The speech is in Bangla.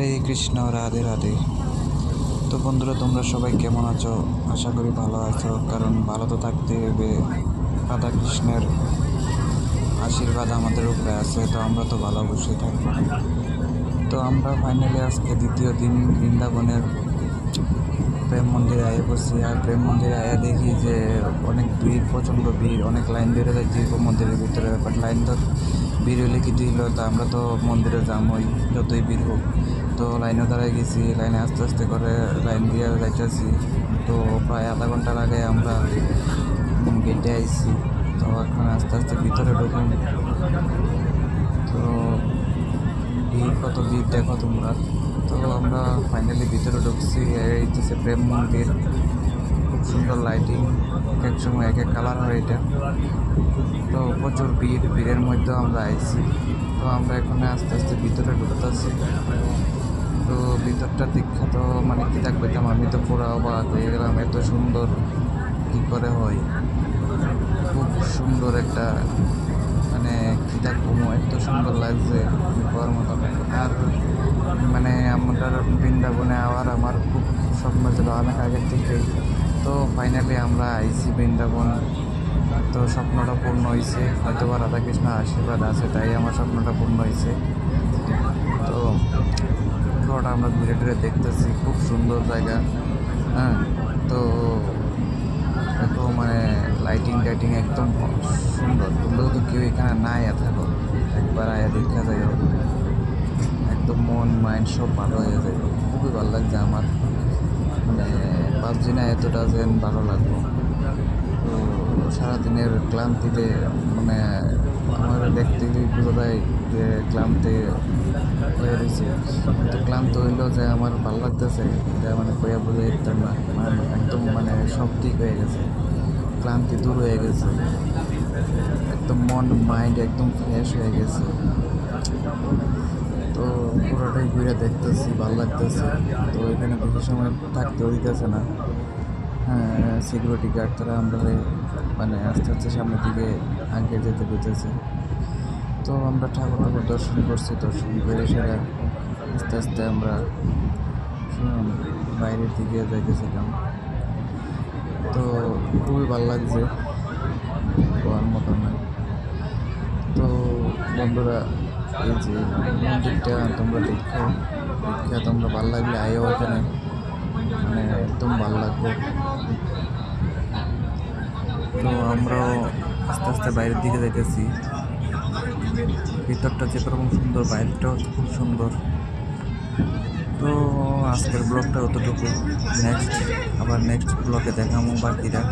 হরে কৃষ্ণ, রাধে রাধে। তো বন্ধুরা, তোমরা সবাই কেমন আছো? আশা করি ভালো আছো, কারণ ভালো তো থাকতে হবে। রাধা কৃষ্ণের আশীর্বাদ আমাদের উপরে আছে, তো আমরা তো ভালো অবশ্যই থাকবো। তো আমরা ফাইনালি আজকে দ্বিতীয় দিন বৃন্দাবনের প্রেম মন্দিরে আয়ে বসি। আর প্রেম মন্দিরে আয়া দেখি যে অনেক ভিড়, প্রচণ্ড ভিড়, অনেক লাইন বেড়ে যায় দীর্ঘ মন্দিরের ভিতরে। বাট লাইন তো ভিড় হলে কি দিল, তা আমরা তো মন্দিরে যামই যতই ভিড় হোক। তো লাইনে দাঁড়ায় গেছি, লাইনে আস্তে আস্তে করে লাইন দিয়ে যাইতেছি। তো প্রায় আধা ঘন্টার আগে আমরা গেটে আইছি। তো এখন আস্তে আস্তে ভিতরে ঢুকুন। তো ভিড়, কত ভিড় দেখো তোমরা। তো আমরা ফাইনালি ভিতরে ঢুকছি। এই হচ্ছে প্রেম মন্দির, খুব সুন্দর লাইটিং, এক এক সময় এক এক কালার হয় এটা। তো প্রচুর ভিড়, ভিড়ের মধ্যেও আমরা আইছি। তো আমরা এখানে আস্তে আস্তে ভিতরে ঢুকতেছি। তো ভিতরটা দীক্ষা তো মানে কী থাকবে, আমি তো পুরো অবাক হয়ে গেলাম, এত সুন্দর কী করে হয়। খুব সুন্দর একটা মানে কী থাকবো, এত সুন্দর লাগছে হওয়ার মতো। আর মানে আমার বৃন্দাবনে আবার আমার খুব স্বপ্ন ছিল অনেক আগের থেকেই। তো ফাইনালি আমরা আইসি বৃন্দাবন। তো স্বপ্নটা পূর্ণ হয়েছে, হয়তো বা রাধাকৃষ্ণের আশীর্বাদ আছে, তাই আমার স্বপ্নটা পূর্ণ হয়েছে। তো পুরোটা আমরা ঘুরে ঘুরে দেখতেছি, খুব সুন্দর জায়গা। হ্যাঁ, তো দেখো মানে লাইটিং টাইটিং একদম সুন্দর। তোমরা তো কেউ এখানে না আয়া থাকো, একবার আয়া দেখা যায়, একদম মন মাইন্ড সব ভালো হয়ে যায়। খুবই ভালো লাগছে আমার, মানে ভাবছি না এতটা যেন ভালো লাগলো। তো সারাদিনের ক্লান্তিতে মানে আমার দেখতে বোঝা যায় যে ক্লান্তি হয়ে রয়েছে। তো ক্লান্ত হইলেও যে আমার ভালো লাগতেছে, যে মানে কইয়া বোঝা যেতাম না, মানে একদম মানে সব ঠিক হয়ে গেছে, ক্লান্তি দূর হয়ে গেছে, একদম মন মাইন্ড একদম ফ্রেশ হয়ে গেছে। তো পুরোটাই ঘুরে দেখতেছি, ভালো লাগতেছে। তো এখানে বেশি সময় থাকতে দিতেছে না। হ্যাঁ, সিকিউরিটি গার্ড তারা আমরা মানে আস্তে আস্তে সামনের দিকে আগে যেতে পেতেছে। তো আমরা ঠাকুর দর্শন করছি, দর্শন করে সেটা আস্তে আস্তে আমরা বাইরের দিকে যাইতেছিলাম। তো খুবই ভালো লাগছে, হওয়ার মতো নয়। তো বন্ধুরা, এই যে মন্দিরটা তোমরা দেখো, তোমরা ভালো লাগলে আয়ও এখানে, মানে একদম ভালো লাগবে। তো আমরাও আস্তে আস্তে বাইরের দিকে যাইতেছি। ভিতরটা যেরকম সুন্দর, বাইরেটাও খুব সুন্দর। তো আজকের ব্লগটা অতটুকু। নেক্সট ব্লগে দেখাবো বাকিরা।